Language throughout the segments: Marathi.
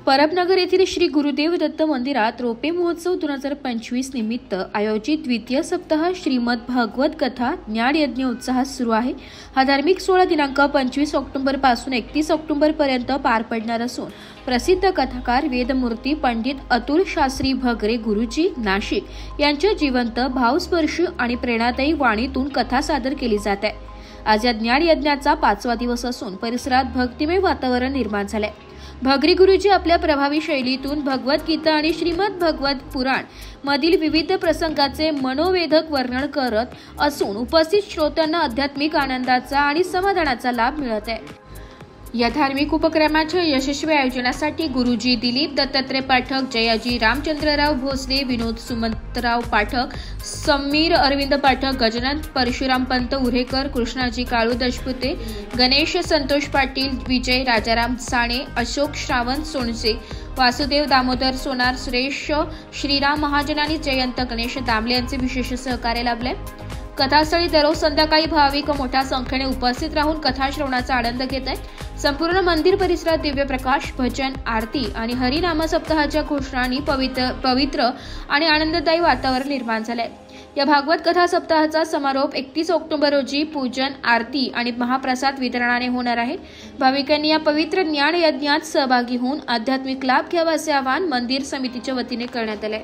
परबनगर येथील श्री गुरुदेव दत्त मंदिरात रोपे महोत्सव 2025 निमित्त आयोजित द्वितीय सप्ताह श्रीमद भागवत कथा ज्ञान यज्ञ उत्साहात सुरू आहे। हा धार्मिक सोहळा दिनांक 25 ऑक्टोबर पासून 31 ऑक्टोबर पर्यंत पार पडणार असून प्रसिद्ध कथाकार वेदमूर्ती पंडित अतुल शास्त्री भगरे गुरुजी नाशिक यांच्या जिवंत भावस्पर्शी आणि प्रेरणादायी वाणीतून कथा सादर केली जात आहे। आज या ज्ञान यज्ञाचा 5वा दिवस असून परिसरात भक्तिमय वातावरण निर्माण झाले। भगरे गुरुजी आपल्या प्रभावी शैलीतून भगवद्गीता आणि श्रीमद भागवत पुराण मधील विविध प्रसंगाचे मनोवेधक वर्णन करत असून उपस्थित श्रोत्यांना आध्यात्मिक आनंदाचा आणि समाधानाचा लाभ मिळत आहे। या धार्मिक उपक्रमाच्या यशस्वी आयोजनासाठी गुरुजी दिलीप दत्तात्रय पाठक, जयाजी रामचंद्रराव भोसले, विनोद सुमंतराव पाठक, समीर अरविंद पाठक, गजानन परशुराम पंत उरेकर, कृष्णाजी काळू दशपुते, गणेश संतोष पाटील, विजय राजाराम साणे, अशोक श्रावण सोनसे, वासुदेव दामोदर सोनार, सुरेश श्रीराम महाजन आणि जयंत गणेश दामले यांचे विशेष सहकार्य लाभले। कथास्थळी दररोज संध्याकाळी भाविक मोठ्या संख्येने उपस्थित राहून कथा श्रवणाचा आनंद घेत आहेत। संपूर्ण मंदिर परिसरात दिव्य प्रकाश, भजन, आरती आणि हरिनाम सप्ताहाच्या घोषणांनी पवित्र आणि आनंददायी वातावरण निर्माण झाले। या भागवत कथा सप्ताहाचा समारोप 31 ऑक्टोबर रोजी पूजन, आरती आणि महाप्रसाद वितरणाने होणार आहे। भाविकांनी या पवित्र ज्ञान यज्ञात सहभागी होऊन आध्यात्मिक लाभ घ्यावा असे आवाहन मंदिर समितीच्या वतीने करण्यात आले।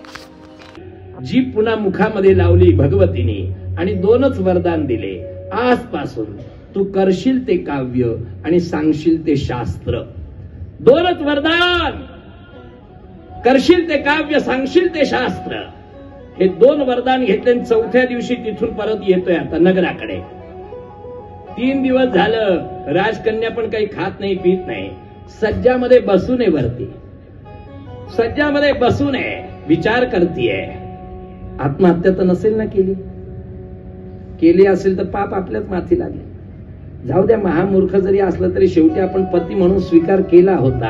जी पुन्हा मुखामध्ये लावली भगवतीने आणि 2च वरदान दिले, आजपासून तू करशील ते काव्य आणि सांगशील ते शास्त्र। 2च वरदान, करशील ते काव्य, सांगशील ते शास्त्र। हे 2 वरदान घेतले। 4थ्या दिवशी तिथून परत येतोय आता नगराकडे। 3 दिवस झालं राजकन्या पण काही खात नाही, पीत नाही, सज्जामध्ये बसून आहे, वरती सज्जामध्ये बसून आहे, विचार करतीये। आत्महत्या तर नसेल ना केली असेल तर पाप आपल्याच माथी लागले। जाऊ द्या, महामूर्ख जरी असलं तरी शेवटी आपण पती म्हणून स्वीकार केला होता।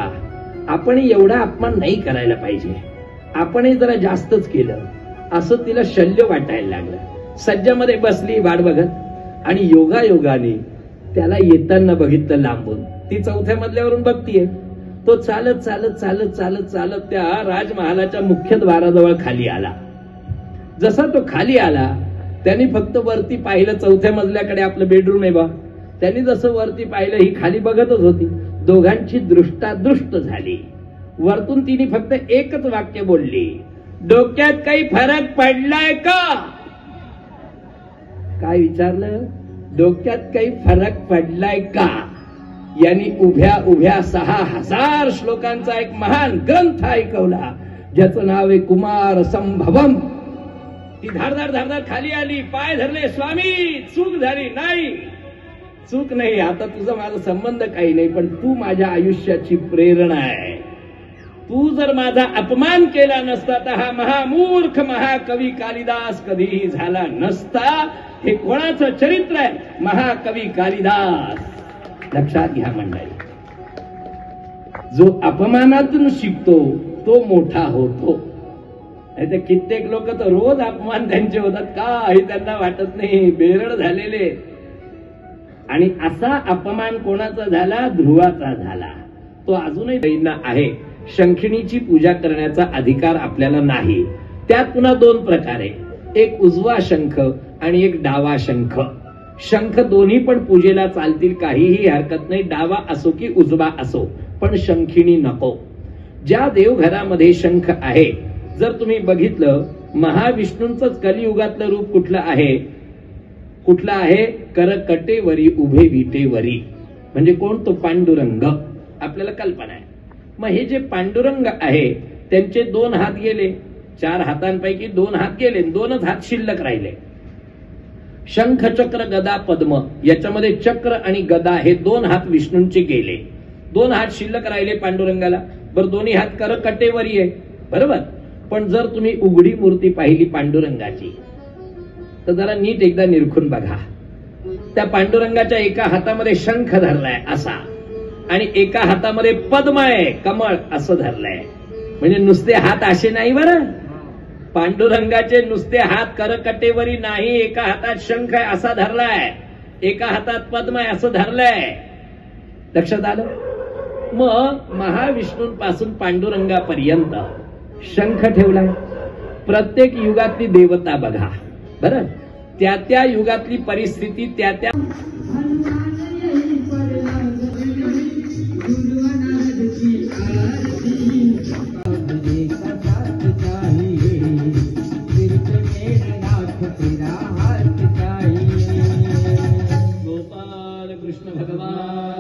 आपण एवढा अपमान नाही करायला पाहिजे, आपण जरा जास्तच केलं असं तिला शल्य वाटायला लागलं। सज्जामध्ये बसली वाट बघत आणि योगायोगाने त्याला येताना बघितलं लांबून। ती 4थ्या मजल्यावरून बघतीये, तो चालत चालत चालत चालत चालत त्या राजमहालाच्या मुख्य द्वाराजवळ खाली आला। जसा तो खाली आला त्यांनी फक्त वरती पाहिलं, 4थ्या मजल्याकडे आपलं बेडरूम आहे बा, त्यांनी जसं वरती पाहिलं ही खाली बघतच होती। दोघांची दृष्टादृष्ट झाली। वरतून तिने फक्त एकच वाक्य बोलली, डोक्यात काही फरक पडलाय का? काय विचारलं? डोक्यात काही फरक पडलाय का? यांनी उभ्या उभ्या 6000 श्लोकांचा एक महान ग्रंथ ऐकवला, ज्याचं नाव आहे कुमार संभवम। ती धारदार धारदार खाली आली, पाय धरले, स्वामी चूक झाली, नाही चूक नाही, आता तुझा माझा संबंध काही नाही, पण तू माझ्या आयुष्याची प्रेरणा आहे। तू जर माझा अपमान केला नसता तर हा महामूर्ख महाकवी कालिदास कधीही झाला नसता। हे कोणाचं चरित्र आहे? महाकवी कालिदास। लक्षात घ्या मंडळी, जो अपमानातून शिकतो तो मोठा होतो। नाही तर कित्येक लोक तर रोज अपमान त्यांचे होतात, काही त्यांना वाटत नाही, बेरड झालेले। आणि असा अपमान कोणाचा झाला? ध्रुवाचा झाला। तो अजूनही दैना आहे। शंखिणीची पूजा करण्याचा अधिकार आपल्याला नाही। त्यात पुन्हा 2 प्रकार आहे, एक उजवा शंख आणि एक डावा शंख। शंख दोन्ही पण पूजेला चालतील, काहीही हरकत नाही, डावा असो की उजवा असो, पण शंखिणी नको। ज्या देवघरामध्ये शंख आहे, जर तुम्ही बघितलं, महाविष्णूंचंच कलियुगातलं रूप कुठलं आहे? करकटेवरी उभे विटेवरी, म्हणजे कोण? तो पांडुरंग। आपल्याला कल्पना आहे। मग हे जे पांडुरंग आहे त्यांचे 2 हात गेले, 4 हातांपैकी 2 हात गेले, 2च हात शिल्लक राहिले। शंख, चक्र, गदा, पद्म, याच्यामध्ये चक्र आणि गदा हे 2 हात विष्णूंचे गेले, 2 हात शिल्लक राहिले पांडुरंगाला। बरं, दोन्ही हात करकटेवरी आहे, बरोबर। पण जर तुम्ही उघडी मूर्ती पाहिली पांडुरंगाची तर जरा नीट एकदा निरखून बघा। त्या पांडुरंगाच्या एका हातामध्ये शंख धरलाय असा, आणि एका हातामध्ये पद्म आहे, कमळ असं धरलंय। म्हणजे नुसते हात असे नाही बरं, पांडुरंगाचे नुसते हात करकटेवरी नाही, एका हातात शंख आहे असा धरलाय, एका हातात पद्म आहे असं धरलंय। लक्षात आलं? मग महाविष्णूंपासून पांडुरंगापर्यंत शंख ठेवलाय. प्रत्येक युगातली देवता बघा बरं, त्या त्या युगातली परिस्थिती त्या त्या गोपाल कृष्ण भगवान